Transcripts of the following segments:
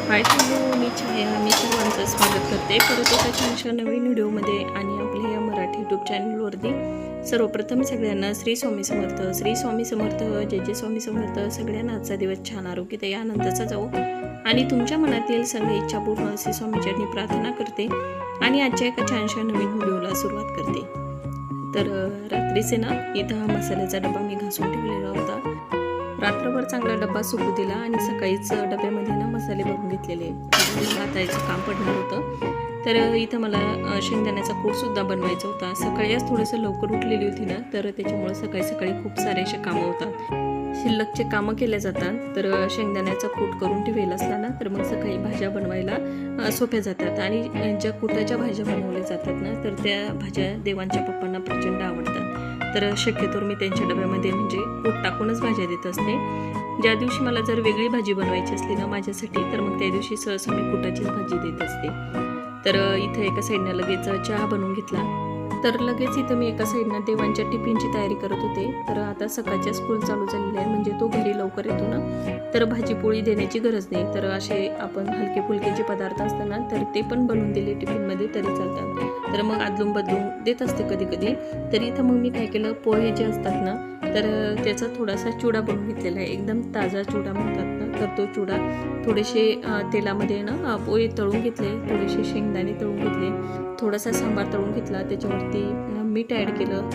Hi hello, मी छाया. मी सर्वांचं स्वागत करते परत एका छानशा नवीन व्हिडिओमध्ये आणि आपल्या या मराठी यूट्यूब चॅनलवरती. सर्वप्रथम सगळ्यांना श्री स्वामी समर्थ. श्री स्वामी समर्थ. जय जय स्वामी समर्थ. सगळ्यांना आजचा दिवस छान आरोग्य आनंदाचा जाऊ आणि तुमच्या मनातील सगळ्या इच्छा पूर्ण श्री स्वामीचरणी प्रार्थना करते आणि आजच्या एका छानशा नवीन व्हिडिओला सुरुवात करते. तर रात्रीचे ना इथं मसाल्याचा डबा मी घासून ठेवलेला होता. रात्रभर चांगला डब्बा सुकू दिला आणि सकाळीच डब्यामध्ये ना मसाले भरून घेतलेले. वाटायचं काम पडणार होतं. तर इथं मला शेंगदाण्याचा कूटसुद्धा बनवायचा होता. सकाळी आज थोडंसं लवकर उठलेली होती ना, तर त्याच्यामुळे सकाळी सकाळी खूप सारे असे कामं होतात. शिल्लकचे कामं केले जातात. तर शेंगदाण्याचा कूट करून ठेवलेला असला ना, तर मग सकाळी भाज्या बनवायला सोप्या जातात. आणि ज्या कुटाच्या भाज्या बनवल्या जातात ना, तर त्या भाज्या देवांच्या पप्पांना प्रचंड आवडतात. तर शक्यतोवर मी त्यांच्या डब्यामध्ये म्हणजे कूट टाकूनच भाज्या देत असते. ज्या दिवशी मला जर वेगळी भाजी बनवायची असली ना माझ्यासाठी, तर मग त्या दिवशी सहसा मी कुटाचीच भाजी देत असते. तर इथं एका साईडनं लगेच चहा बनवून घेतला. तर लगेच इथं मी एका साईडनं देवांच्या टिफिनची तयारी करत होते. तर आता सकाळच्या स्कूल चालू झालेली आहे, म्हणजे तो घरी लवकर येतो ना, तर भाजी पोळी देण्याची गरज नाही. तर असे आपण हलके फुलके जे पदार्थ असतात ना, तर ते पण बनवून दिले टिफिनमध्ये तरी चालतात. तर मग अदलून बदलून देत असते कधी कधी. तर इथं मग मी काय केलं, पोहे जे असतात ना, तर त्याचा थोडासा चिवडा बनवून घेतलेला आहे. एकदम ताजा चिवडा म्हणतात ना, तर तो चिवडा थोडेसे तेलामध्ये ना पोहे तळून घेतले, थोडेसे शेंगदाणे तळून घेतले, थोडासा सांबार तळून घेतला, त्याच्यावरती मीठ ॲड केलं,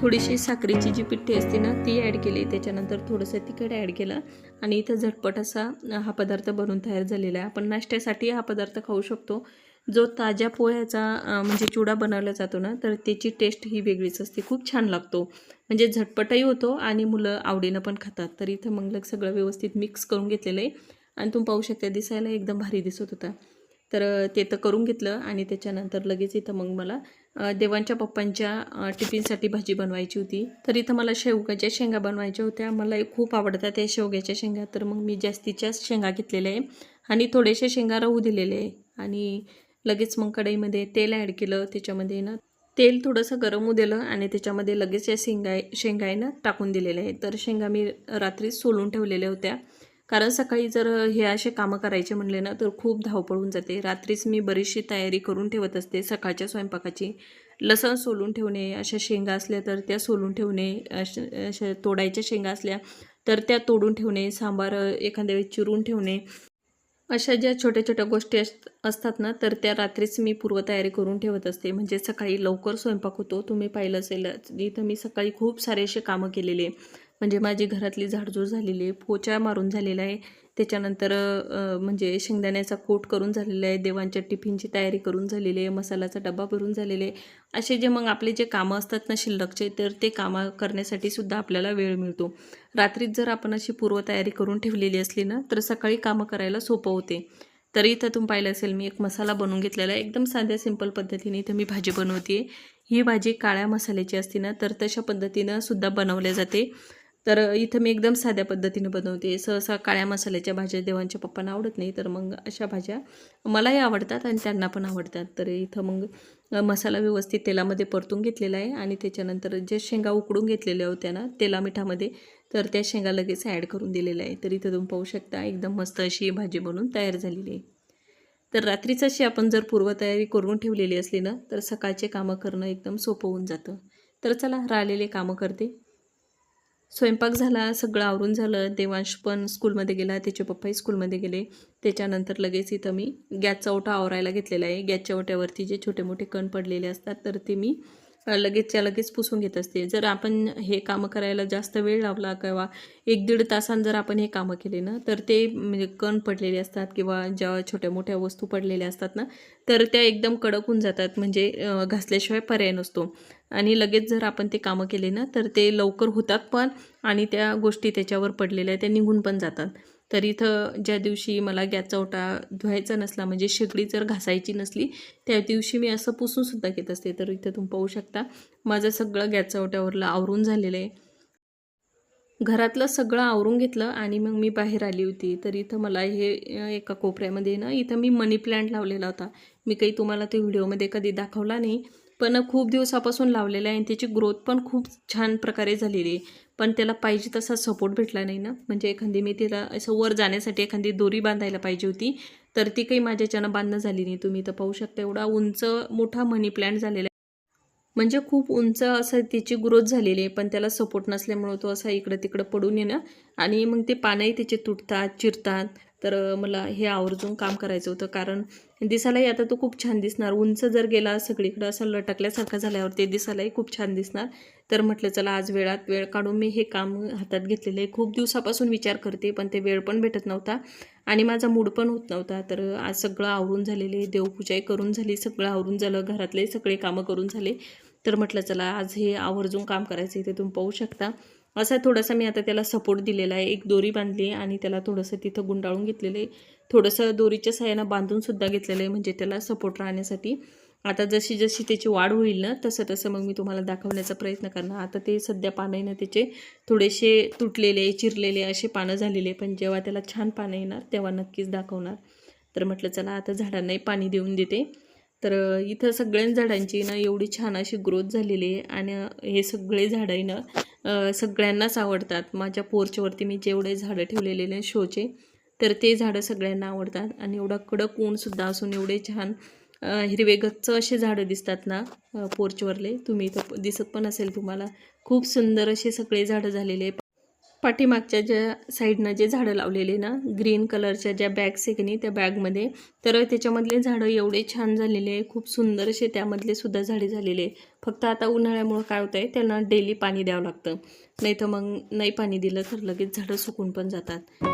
थोडीशी साखरेची जी पिठी असते ना ती ॲड केली, त्याच्यानंतर थोडंसं तिखट ॲड केलं आणि इथं झटपट असा हा पदार्थ बनवून तयार झालेला आहे. आपण नाश्त्यासाठी हा पदार्थ खाऊ शकतो. जो ताज्या पोह्याचा म्हणजे चिवडा बनवला जातो ना, तर त्याची टेस्ट ही वेगळीच असते. खूप छान लागतो, म्हणजे झटपटही होतो आणि मुलं आवडीनं पण खातात. तर इथं मग सगळं व्यवस्थित मिक्स करून घेतलेलं आहे आणि तुम्ही पाहू शकता दिसायला एकदम भारी दिसत होता. तर ते तर करून घेतलं आणि त्याच्यानंतर लगेच इथं मग मला देवांच्या पप्पांच्या टिफिनसाठी भाजी बनवायची होती. तर इथं मला शेवग्याच्या शेंगा बनवायच्या होत्या. मला खूप आवडतात त्या शेवग्याच्या शेंगा. तर मग मी जास्तीच्याच शेंगा घेतलेल्या आहे आणि थोडेसे शेंगा राहू दिलेले आहे. आणि लगेच मग कढईमध्ये तेल ॲड केलं. त्याच्यामध्ये ना तेल थोडंसं गरम होऊ दिलं आणि त्याच्यामध्ये लगेच या शेंगा ना टाकून दिलेल्या आहे. तर शेंगा मी रात्रीच सोलून ठेवलेल्या होत्या, कारण सकाळी जर हे असे कामं करायचे म्हणले ना, तर खूप धावपळ होऊन जाते. रात्रीच मी बरीचशी तयारी करून ठेवत असते सकाळच्या स्वयंपाकाची. लसण सोलून ठेवणे, अशा शेंगा असल्या तर त्या सोलून ठेवणे, अशा तोडायच्या शेंगा असल्या तर त्या तोडून ठेवणे, सांबार एखाद्या वेळेस चिरून ठेवणे, अशा ज्या छोट्या छोट्या गोष्टी असतात ना, तर त्या रात्रीच मी पूर्वतयारी करून ठेवत असते, म्हणजे सकाळी लवकर स्वयंपाक होतो. तुम्ही पाहिलं असेल इथं मी सकाळी खूप सारे असे कामं केलेले, म्हणजे माझी घरातली झाडझूड झालेली आहे, पोचा मारून झालेला आहे, त्याच्यानंतर म्हणजे शेंगदाण्याचा कूट करून झालेला आहे, देवांच्या टिफिनची तयारी करून झालेली आहे, मसाल्याचा डबा भरून झालेले आहे. असे जे मग आपले जे कामं असतात ना शिल्लकचे, तर ते कामं करण्यासाठी सुद्धा आपल्याला वेळ मिळतो. रात्रीच जर आपण अशी पूर्वतयारी करून ठेवलेली असली ना, तर सकाळी कामं करायला सोपं होते. तर इथं तुम्ही पाहिलं असेल मी एक मसाला बनवून घेतलेला आहे. एकदम साध्या सिंपल पद्धतीने इथं मी भाजी बनवते. ही भाजी काळ्या मसाल्याची असते ना, तर तशा पद्धतीनं सुद्धा बनवल्या जाते. तर इथं मी एकदम साध्या पद्धतीनं बनवते. सहसा काळ्या मसाल्याच्या भाज्या देवांच्या पप्पांना आवडत नाही, तर मग अशा भाज्या मलाही आवडतात आणि त्यांना पण आवडतात. तर इथं मग मसाला व्यवस्थित तेलामध्ये परतून घेतलेला आहे आणि त्याच्यानंतर जे शेंगा उकडून घेतलेल्या होत्या ना तेला मिठामध्ये, तर त्या शेंगा लगेच ॲड करून दिलेल्या आहे. तर इथं तुम्ही पाहू शकता एकदम मस्त अशी भाजी बनवून तयार झालेली आहे. तर रात्रीच अशी आपण जर पूर्वतयारी करून ठेवलेली असली ना, तर सकाळचे कामं करणं एकदम सोपं होऊन जातं. तर चला राहिलेले कामं करते. स्वयंपाक झाला, सगळं आवरून झालं. देवांश पण स्कूलमध्ये गेला, त्याचे पप्पाही स्कूलमध्ये गेले. त्याच्यानंतर लगेच इथं मी गॅसचा ओटा आवरायला घेतलेला आहे. गॅसच्या ओट्यावरती जे छोटे मोठे कण पडलेले असतात, तर ते मी लगेचच्या लगेच पुसून घेत असते. जर आपण हे कामं करायला जास्त वेळ लावला किंवा 1-1.5 तासांत जर आपण हे कामं केले ना, तर ते म्हणजे कण पडलेले असतात किंवा ज्या छोट्या मोठ्या वस्तू पडलेल्या असतात ना, तर त्या एकदम कडक होऊन जातात, म्हणजे घासल्याशिवाय पर्याय नसतो. आणि लगेच जर आपण ते कामं केले ना, तर ते लवकर होतात पण आणि त्या गोष्टी त्याच्यावर पडलेल्या त्या निघून पण जातात. तर इथं ज्या दिवशी मला गॅसचा ओटा धुवायचा नसला, म्हणजे शेगडी जर घासायची नसली, त्या दिवशी मी असं पुसूनसुद्धा घेत असते. तर इथं तुम्ही पाहू शकता माझं सगळं गॅसच्या ओट्यावरलं आवरून झालेलं आहे. घरातलं सगळं आवरून घेतलं आणि मग मी बाहेर आली होती. तर इथं मला हे एका कोपऱ्यामध्ये ना इथं मी मनी प्लांट लावलेला होता. मी काही तुम्हाला ते व्हिडिओमध्ये कधी दाखवला नाही, पण खूप दिवसापासून लावलेला आहे आणि त्याची ग्रोथ पण खूप छान प्रकारे झालेली आहे. पण त्याला पाहिजे तसा सपोर्ट भेटला नाही ना. म्हणजे एखादी मी तिला असं वर जाण्यासाठी एखादी दोरी बांधायला पाहिजे होती, तर ती काही माझ्याच्यानं बांधणं झाली नाही. तुम्ही तर पाहू शकता एवढा उंच मोठा मनी प्लांट झालेला आहे. म्हणजे खूप उंच असं त्याची ग्रोथ झालेली आहे, पण त्याला सपोर्ट नसल्यामुळं तो असा इकडं तिकडं पडून येणं आणि मग ते पानंही त्याचे तुटतात, चिरतात. तर मला हे आवर्जून काम करायचं होतं, कारण दिसायलाही आता तो खूप छान दिसणार. उंच जर गेला सगळीकडं असं लटकल्यासारखं झाल्यावर ते दिसायलाही खूप छान दिसणार. तर म्हटलं चला आज वेळात वेळ काढून मी हे काम हातात घेतलेलं आहे. खूप दिवसापासून विचार करते, पण ते वेळ पण भेटत नव्हता आणि माझा मूड पण होत नव्हता. तर आज सगळं आवरून झालेले, देवपूजाही करून झाली, सगळं आवरून झालं, घरातले सगळे कामं करून झाले. तर म्हटलं चला आज हे आवर्जून काम करायचं आहे. ते तुम्ही पाहू शकता. असा थोडासा मी आता त्याला सपोर्ट दिलेला आहे. एक दोरी बांधली आणि त्याला थोडंसं तिथं गुंडाळून घेतलेलं आहे. थोडंसं दोरीच्या सहाय्यानं बांधूनसुद्धा घेतलेलं आहे, म्हणजे त्याला सपोर्ट राहण्यासाठी. आता जशी जशी त्याची वाढ होईल ना, तसं तसं मग मी तुम्हाला दाखवण्याचा प्रयत्न करणार. आता ते सध्या पानं ना त्याचे थोडेसे तुटलेले, चिरलेले असे पानं झालेले, पण जेव्हा त्याला छान पानं येणार तेव्हा नक्कीच दाखवणार. तर म्हटलं चला आता झाडांनाही पाणी देऊन देते. तर इथं सगळ्या झाडांची ना एवढी छान अशी ग्रोथ झालेली आहे आणि हे सगळे झाडं ना सगळ्यांनाच आवडतात. माझ्या पोर्चवरती मी जेवढे झाडं ठेवलेले ना शोचे, तर ते झाडं सगळ्यांना आवडतात आणि एवढा कडक ऊनसुद्धा असून एवढे छान हिरवे गच्च असे झाडं दिसतात ना पोर्चवरले. तुम्ही तर दिसत पण असेल तुम्हाला. खूप सुंदर असे सगळे झाडं झालेले. पाठीमागच्या ज्या साईडनं जे झाडं लावलेले ना ग्रीन कलरच्या ज्या बॅग्स आहे की नाही त्या बॅगमध्ये, तर त्याच्यामधले झाडं एवढे छान झालेले, खूप सुंदर असे त्यामधले सुद्धा झाडे झालेले. फक्त आता उन्हाळ्यामुळं काय होतं आहे, त्यांना डेली पाणी द्यावं लागतं. नाही तर मग नाही पाणी दिलं तर लगेच झाडं सुकून पण जातात.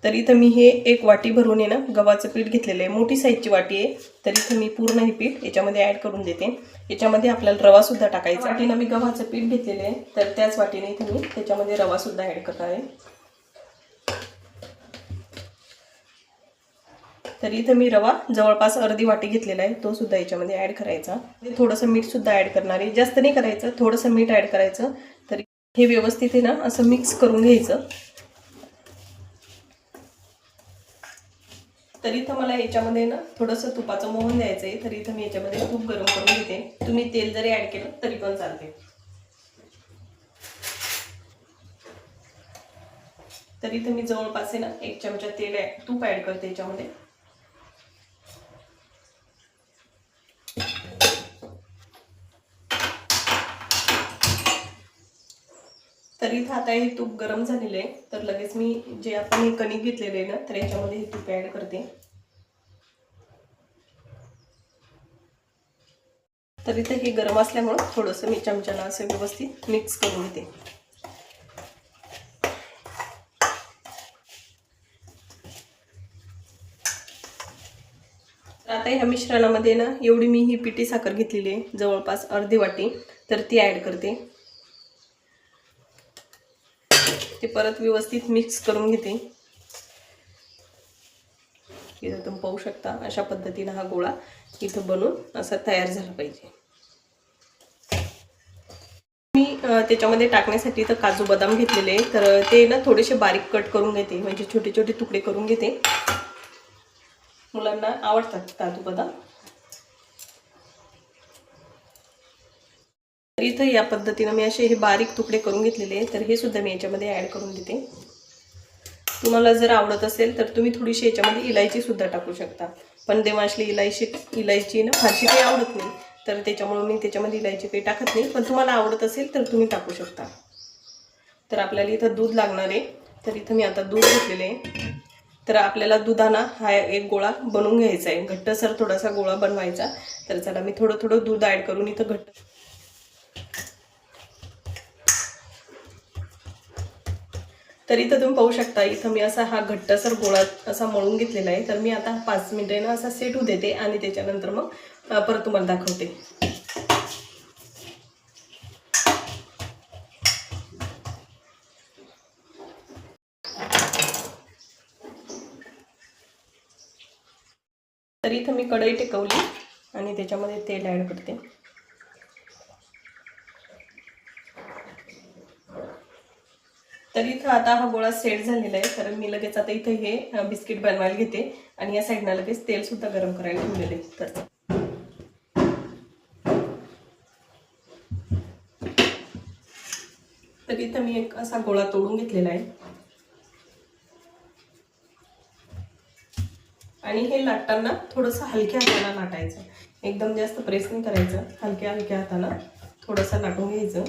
तर इथं मी हे एक वाटी भरून आहे ना गव्हाचं पीठ घेतलेलं आहे. मोठी साईजची वाटी आहे. तर इथं मी पूर्ण हे पीठ याच्यामध्ये ॲड करून देते. याच्यामध्ये आपल्याला रवासुद्धा टाकायचा. वाटीनं मी गव्हाचं पीठ घेतलेलं आहे, तर त्याच वाटीने इथं मी त्याच्यामध्ये रवासुद्धा ॲड करणार आहे. तर इथं मी रवा जवळपास अर्धी वाटी घेतलेला आहे, तो सुद्धा याच्यामध्ये ॲड करायचा. थोडंसं मीठसुद्धा ॲड करणार आहे. जास्त नाही करायचं, थोडंसं मीठ ॲड करायचं. तर हे व्यवस्थित आहे ना असं मिक्स करून घ्यायचं. तर इथं मला याच्यामध्ये ना थोडंसं तुपाचं मोहन द्यायचं आहे. तर इथं मी याच्यामध्ये तूप गरम करून घेते. तुम्ही तेल जरी ॲड केलं तरी पण चालते. तर इथं मी जवळपास आहे ना 1 चमचा तूप ॲड करते याच्यामध्ये. तर इथं आता हे तूप गरम झालेलं आहे. तर लगेच मी जे आपण हे कणिक घेतलेलं आहे ना, तर याच्यामध्ये हे तूप ॲड करते. तर इथं हे गरम असल्यामुळं थोडंसं मी चमच्याला असं व्यवस्थित मिक्स करून घेते. आता ह्या मिश्रणामध्ये ना एवढी मी ही पिठी साखर घेतलेली आहे, जवळपास अर्धी वाटी, तर ती ॲड करते. ते परत व्यवस्थित मिक्स करून घेते. इथं तुम्ही पाहू शकता अशा पद्धतीने हा गोळा इथं बनून असा तयार झाला पाहिजे. मी त्याच्यामध्ये टाकण्यासाठी तर काजू बदाम घेतलेले, तर ते ना थोडेसे बारीक कट करून घेते, म्हणजे छोटे छोटे तुकडे करून घेते. मुलांना आवडतात काजू बदाम. तर इथं या पद्धतीने मी असे हे बारीक तुकडे करून घेतलेले, तर हे सुद्धा मी याच्यामध्ये ॲड करून देते. तुम्हाला जर आवडत असेल तर तुम्ही थोडीशी याच्यामध्ये इलायची सुद्धा टाकू शकता, पण देवांशली इलायची ना फारशी काही आवडत नाही. तर त्याच्यामुळे मी त्याच्यामध्ये इलायची काही टाकत नाही, पण तुम्हाला आवडत असेल तर तुम्ही टाकू शकता. तर आपल्याला इथं दूध लागणार आहे, तर इथं मी आता दूध घेतलेलं आहे. तर आपल्याला दुधाना हा एक गोळा बनवून घ्यायचा आहे, घट्टसर थोडासा गोळा बनवायचा. तर चला मी थोडं थोडं दूध ॲड करून इथं तर इथं तुम्ही पाहू शकता, इथं मी असा हा घट्टसर गोळा असा मळून घेतलेला आहे. तर मी आता 5 मिनिटांना असा सेट होऊ देते आणि त्याच्यानंतर मग परत तुम्हाला दाखवते. तर इथं मी कढई टेकवली आणि त्याच्यामध्ये तेल ॲड करते. तर इथं आता हा गोळा सेट झालेला आहे. तर मी लगेच आता इथं हे बिस्किट बनवायला घेते आणि या साईडला लगेच तेल सुद्धा गरम करायला ठेवलेले आहे. तर इथं मी एक असा गोळा तोडून घेतलेला आहे आणि हे लाटताना थोडंसं हलक्या हाताने लाटायचं, एकदम जास्त प्रेस नाही करायचं, हलक्या हलक्या हाताने थोडंसं लाटून घ्यायचं.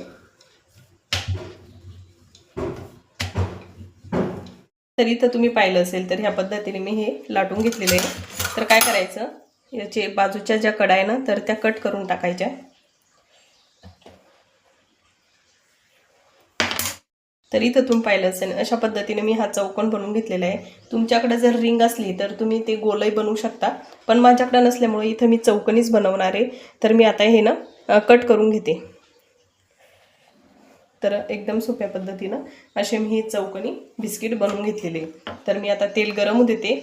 तर इथं तुम्ही पाहिलं असेल तर ह्या पद्धतीने मी हे लाटून घेतलेलं आहे. तर काय करायचं, याचे बाजूच्या ज्या कडा आहे ना, तर त्या कट करून टाकायच्या. तर इथं तुम्ही पाहिलं असेल अशा पद्धतीने मी हा चौकोन बनवून घेतलेला आहे. तुमच्याकडे जर रिंग असली तर तुम्ही ते गोलही बनवू शकता, पण माझ्याकडे नसल्यामुळे इथं मी चौकोनीच बनवणार आहे. तर मी आता हे ना कट करून घेते. तर एकदम सोप्या पद्धतीनं असे मी हे चौकोनी बिस्किट बनवून घेतलेले. तर मी आता तेल गरम होऊ देते.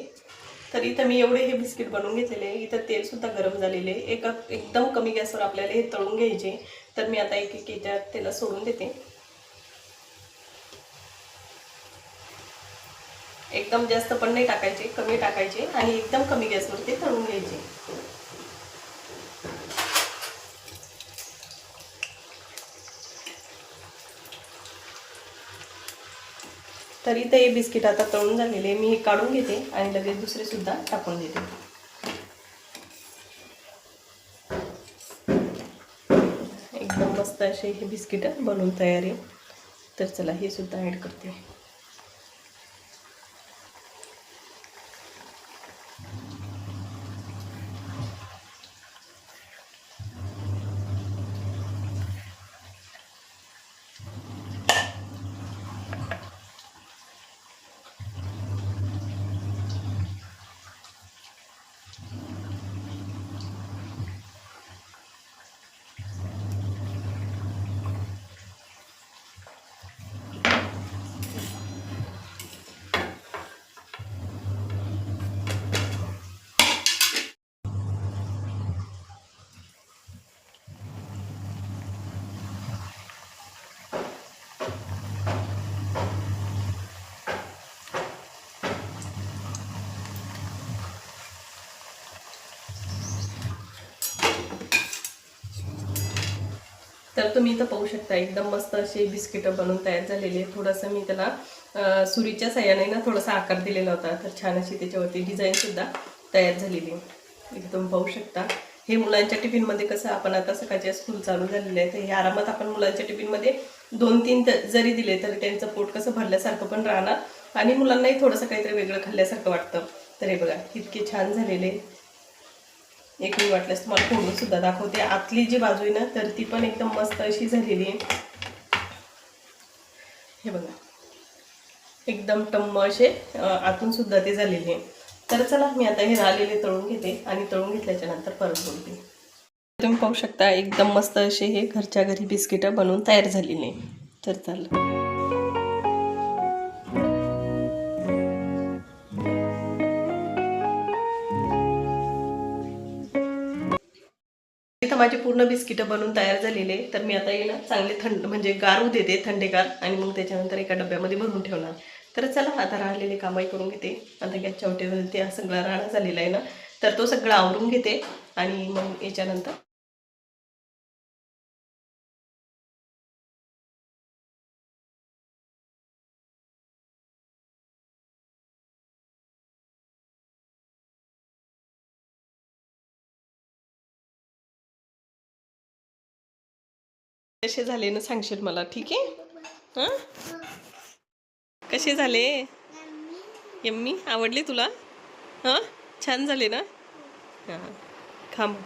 तर इथं मी एवढे हे बिस्किट बनवून घेतलेले आहे. इथं तेलसुद्धा गरम झालेले आहे. एकदम कमी गॅसवर आपल्याला हे तळून घ्यायचे. तर मी आता एक याच्यात तेला सोडून देते. एकदम जास्त पण नाही टाकायचे, कमी टाकायचे आणि एकदम कमी गॅसवर ते तळून घ्यायचे. तर इथे हे बिस्किट आता तळून झालेले मी हे काढून घेते आणि लगेच दुसरे सुद्धा टाकून देते. एकदम मस्त असे हे बिस्किट बनवून तयार आहे. तर चला हे सुद्धा ॲड करते. तर तुम्ही इथं पाहू शकता एकदम मस्त असे बिस्किट बनवून तयार झालेले. थोडंसं मी त्याला सुरीच्या साह्याने ना थोडासा आकार दिलेला होता. तर छान अशी त्याच्यावरती डिझाईन सुद्धा तयार झालेली आहे. इथे तुम्ही पाहू शकता. हे मुलांच्या टिफिनमध्ये कसं आपण आता सकाळच्या स्कूल चालू झालेले आहे, तर हे आरामात आपण मुलांच्या टिफिनमध्ये 2-3 जरी दिले तरी त्यांचं पोट कसं भरल्यासारखं पण राहणार आणि मुलांनाही थोडंसं काहीतरी वेगळं खाल्ल्यासारखं वाटतं. तर हे बघा इतके छान झालेले. एक मी वाटल्यास तुम्हाला फोडून सुद्धा दाखवते. आतली जी बाजू आहे ना तर ती पण एकदम मस्त अशी झालेली आहे. हे बघा एकदम टम्म असे आतून सुद्धा ते झालेले आहे. तर चला मी आता हे राहिलेले तळून घेते आणि तळून घेतल्याच्या नंतर परत बोलते. तुम्ही पाहू शकता एकदम मस्त असे हे घरच्या घरी बिस्किट बनवून तयार झालेले. तर चला इथं माझे पूर्ण बिस्किट बनवून तयार झालेले. तर मी आता येईल चांगले थंड म्हणजे गारू देते, थंडेगार, आणि मग त्याच्यानंतर एका डब्यामध्ये भरून ठेवणार. तर चला आता राहिलेले कामही करून घेते. आता गॅसच्या ओट्यावरती हा सगळा राडा झालेला आहे ना, तर तो सगळा आवरून घेते आणि मग याच्यानंतर कसे झाले ना सांगशील मला, ठीक आहे? हां, कसे झाले? यम्मी आवडले तुला? हां, छान झाले ना? हां, खा मग.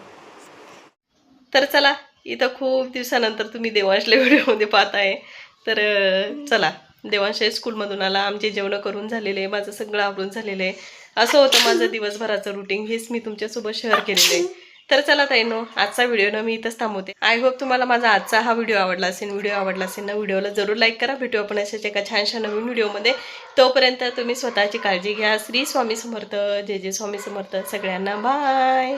तर चला, इथं खूप दिवसानंतर तुम्ही देवांशला व्हिडिओमध्ये पाहताय. तर चला, देवांश स्कूलमधून आला, आमचे जेवणं करून झालेले आहे, माझं सगळं आवरून झालेलं आहे. असं होतं माझं दिवसभराचं रुटीन, हेच मी तुमच्यासोबत शेअर केलेलं आहे. तर चला ताईंनो, आजचा व्हिडिओ ना मी इथंच थांबवते. आय होप तुम्हाला माझा आजचा हा व्हिडिओ आवडला असेल. व्हिडिओ आवडला असेल ना, व्हिडिओला जरूर लाईक करा. भेटू आपण अशाच एका छानशा नवीन व्हिडिओमध्ये. तोपर्यंत तुम्ही स्वतःची काळजी घ्या. श्री स्वामी समर्थ. जय जय स्वामी समर्थ. सगळ्यांना बाय.